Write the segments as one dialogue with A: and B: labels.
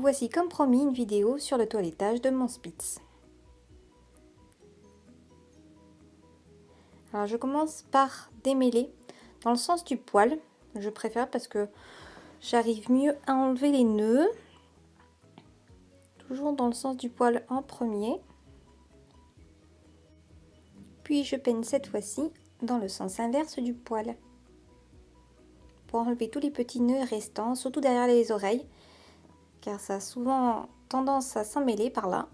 A: voici comme promis une vidéo sur le toilettage de mon Spitz. Alors je commence par démêler dans le sens du poil. Je préfère parce que j'arrive mieux à enlever les nœuds. Toujours dans le sens du poil en premier. Puis je peigne cette fois-ci dans le sens inverse du poil. Pour enlever tous les petits nœuds restants, surtout derrière les oreilles. Car ça a souvent tendance à s'emmêler par là.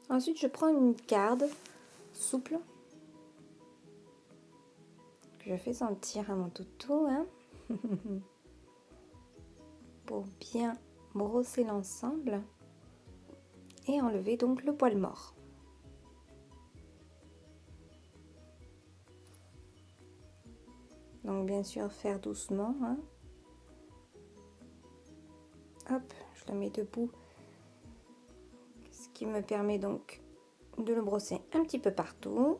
A: Ensuite, je prends une garde souple que je fais sentir à mon toutou, hein, pour bien brosser l'ensemble et enlever donc le poil mort. Donc bien sûr faire doucement, hein. Hop, je le mets debout, ce qui me permet donc de le brosser un petit peu partout.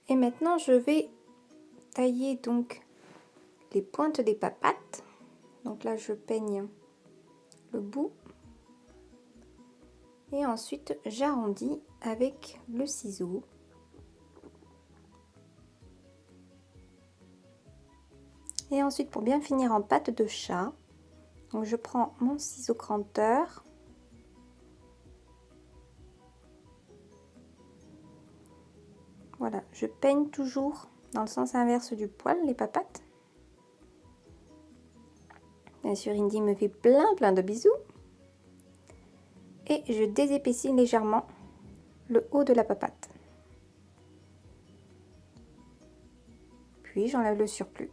A: Et maintenant je vais tailler donc les pointes des papates. Donc là je peigne le bout et ensuite j'arrondis avec le ciseau. Et ensuite pour bien finir en patte de chat, donc je prends mon ciseau cranteur. Voilà, je peigne toujours dans le sens inverse du poil les papates. Bien sûr, Indy me fait plein de bisous. Et je désépaissis légèrement le haut de la papate. Puis j'enlève le surplus.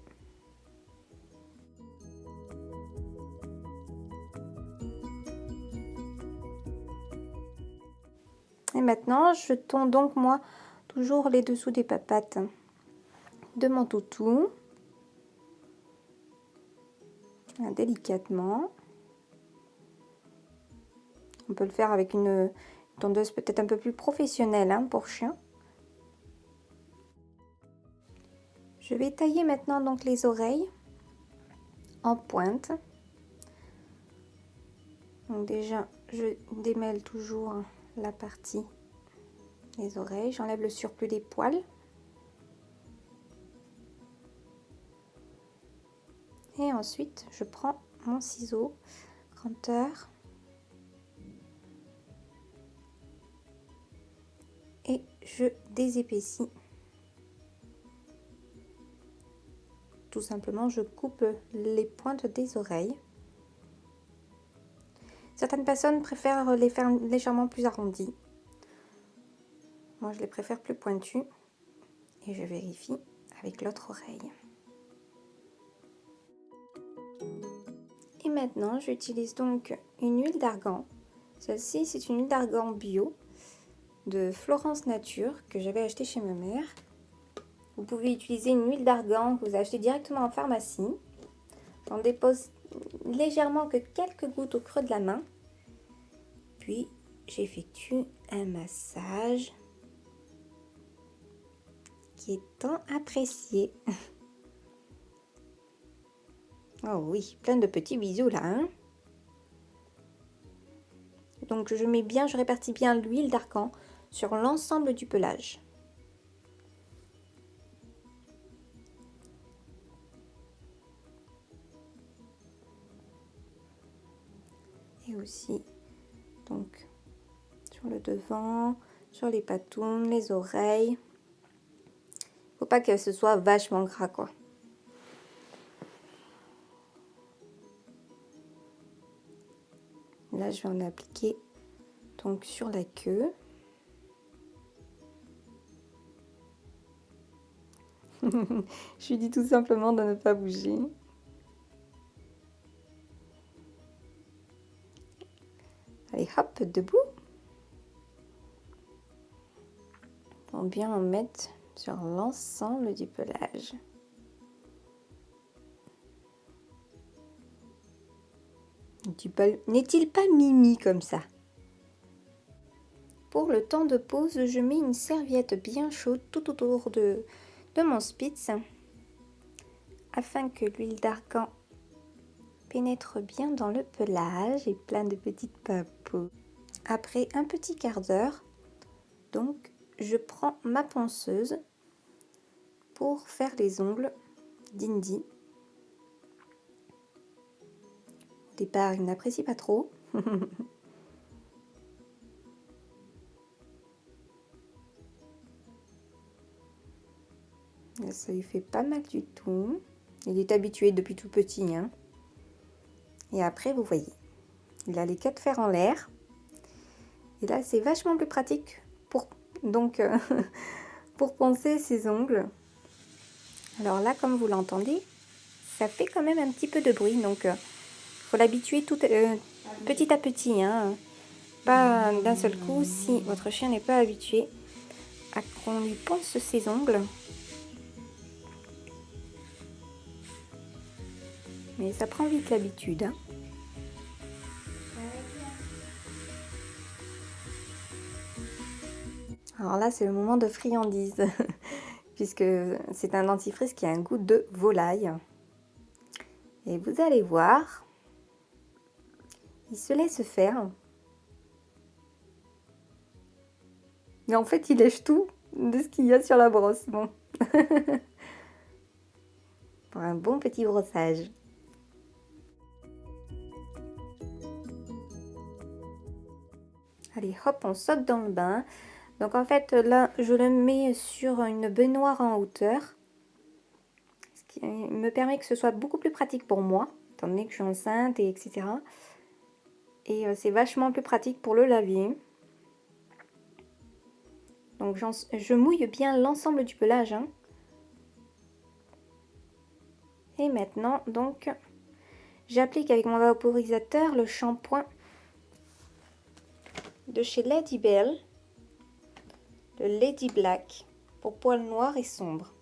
A: Et maintenant, je tonds donc moi toujours les dessous des papates de mon toutou. Délicatement. On peut le faire avec une tondeuse peut-être un peu plus professionnelle, hein, pour chien. Je vais tailler maintenant donc les oreilles en pointe. Donc déjà, je démêle toujours la partie des oreilles. J'enlève le surplus des poils. Et ensuite, je prends mon ciseau cranteur et je désépaissis. Tout simplement, je coupe les pointes des oreilles. Certaines personnes préfèrent les faire légèrement plus arrondies. Moi, je les préfère plus pointues. Et je vérifie avec l'autre oreille. Et maintenant, j'utilise donc une huile d'argan. Celle-ci, c'est une huile d'argan bio de Florence Nature que j'avais acheté chez ma mère. Vous pouvez utiliser une huile d'argan que vous achetez directement en pharmacie. J'en dépose légèrement que quelques gouttes au creux de la main. Puis, j'effectue un massage qui est tant apprécié. Oh oui, plein de petits bisous là, hein. Donc je répartis bien l'huile d'argan sur l'ensemble du pelage. Et aussi donc sur le devant, sur les patounes, les oreilles. Faut pas que ce soit vachement gras, quoi. Là, je vais en appliquer donc sur la queue. Je lui dis tout simplement de ne pas bouger. debout pour bien en mettre sur l'ensemble du pelage. N'est-il pas mimi comme ça? Pour le temps de pause, je mets une serviette bien chaude tout autour de mon spitz afin que l'huile d'argan pénètre bien dans le pelage et plein de petites papous. Après un petit quart d'heure, donc, je prends ma ponceuse pour faire les ongles d'Indy. Au départ, il n'apprécie pas trop. Ça lui fait pas mal du tout. Il est habitué depuis tout petit, hein. Et après, vous voyez, il a les 4 fers en l'air. Et là, c'est vachement plus pratique pour, donc, pour poncer ses ongles. Alors là, comme vous l'entendez, ça fait quand même un petit peu de bruit. Donc, faut l'habituer petit à petit, hein. Pas d'un seul coup si votre chien n'est pas habitué à qu'on lui ponce ses ongles. Mais ça prend vite l'habitude, hein. Alors là, c'est le moment de friandise, puisque c'est un dentifrice qui a un goût de volaille. Et vous allez voir, il se laisse faire. Mais en fait, il lèche tout de ce qu'il y a sur la brosse. Bon. Pour un bon petit brossage. Allez, hop, on saute dans le bain. Donc en fait, là, je le mets sur une baignoire en hauteur. Ce qui me permet que ce soit beaucoup plus pratique pour moi, étant donné que je suis enceinte, et etc. Et c'est vachement plus pratique pour le laver. Donc je mouille bien l'ensemble du pelage, hein. Et maintenant, donc, j'applique avec mon vaporisateur le shampoing de chez Lady Bell, le Lady Black, pour poils noirs et sombres.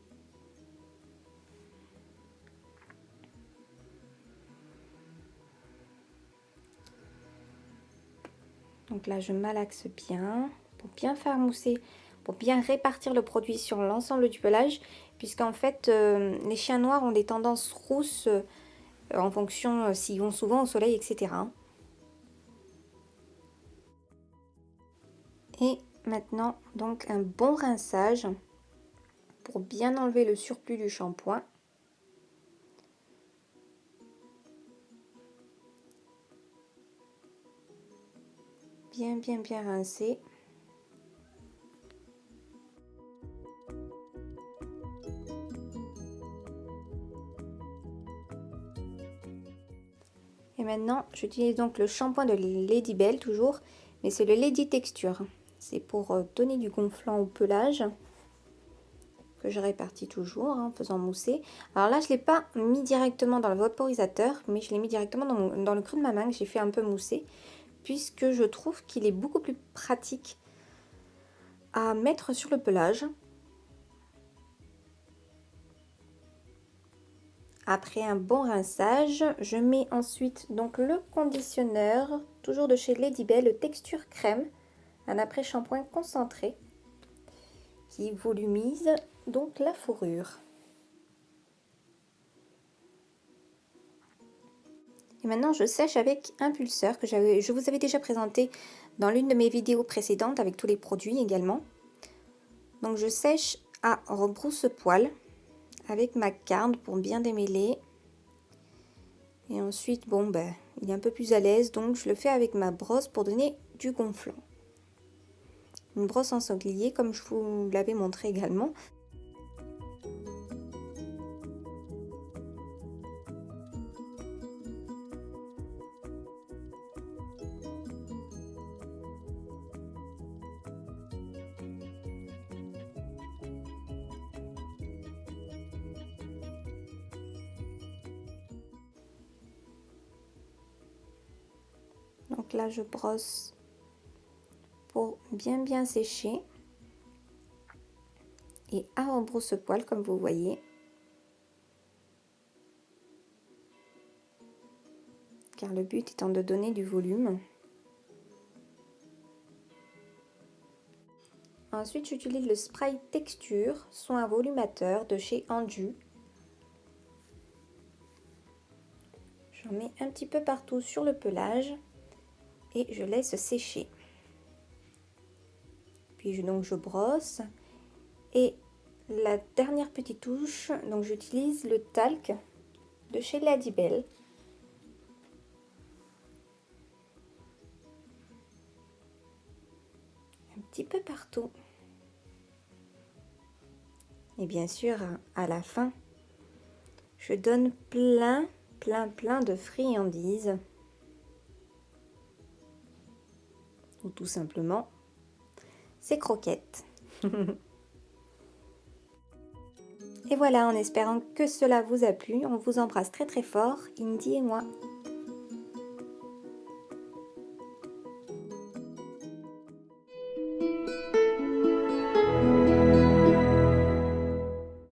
A: Donc là, je malaxe bien pour bien faire mousser, pour bien répartir le produit sur l'ensemble du pelage, puisqu'en fait, les chiens noirs ont des tendances rousses en fonction s'ils vont souvent au soleil, etc. Et maintenant, donc, un bon rinçage pour bien enlever le surplus du shampoing. Bien rincer. Et maintenant, j'utilise donc le shampoing de Lady Bell toujours, mais c'est le Lady Texture. C'est pour donner du gonflant au pelage, que je répartis toujours en faisant mousser. Alors là, je ne l'ai pas mis directement dans le vaporisateur, mais je l'ai mis directement dans le creux de ma main que j'ai fait un peu mousser, puisque je trouve qu'il est beaucoup plus pratique à mettre sur le pelage. Après un bon rinçage, je mets ensuite donc le conditionneur, toujours de chez Lady Bell, le Texture Crème, un après-shampoing concentré qui volumise donc la fourrure. Et maintenant, je sèche avec un pulseur que je vous avais déjà présenté dans l'une de mes vidéos précédentes avec tous les produits également. Donc je sèche à rebrousse-poil avec ma carde pour bien démêler. Et ensuite, bon, ben, il est un peu plus à l'aise, donc je le fais avec ma brosse pour donner du gonflant. Une brosse en sanglier, comme je vous l'avais montré également. Donc là, je brosse pour bien sécher et à rebrousse-poil comme vous voyez. Car le but étant de donner du volume. Ensuite, j'utilise le spray texture soin volumateur de chez Anju. J'en mets un petit peu partout sur le pelage et je laisse sécher. Puis je brosse et la dernière petite touche, donc j'utilise le talc de chez Ladybel. Un petit peu partout. Et bien sûr, à la fin, je donne plein de friandises. Ou tout simplement, ces croquettes. Et voilà, en espérant que cela vous a plu, on vous embrasse très fort, Indy et moi.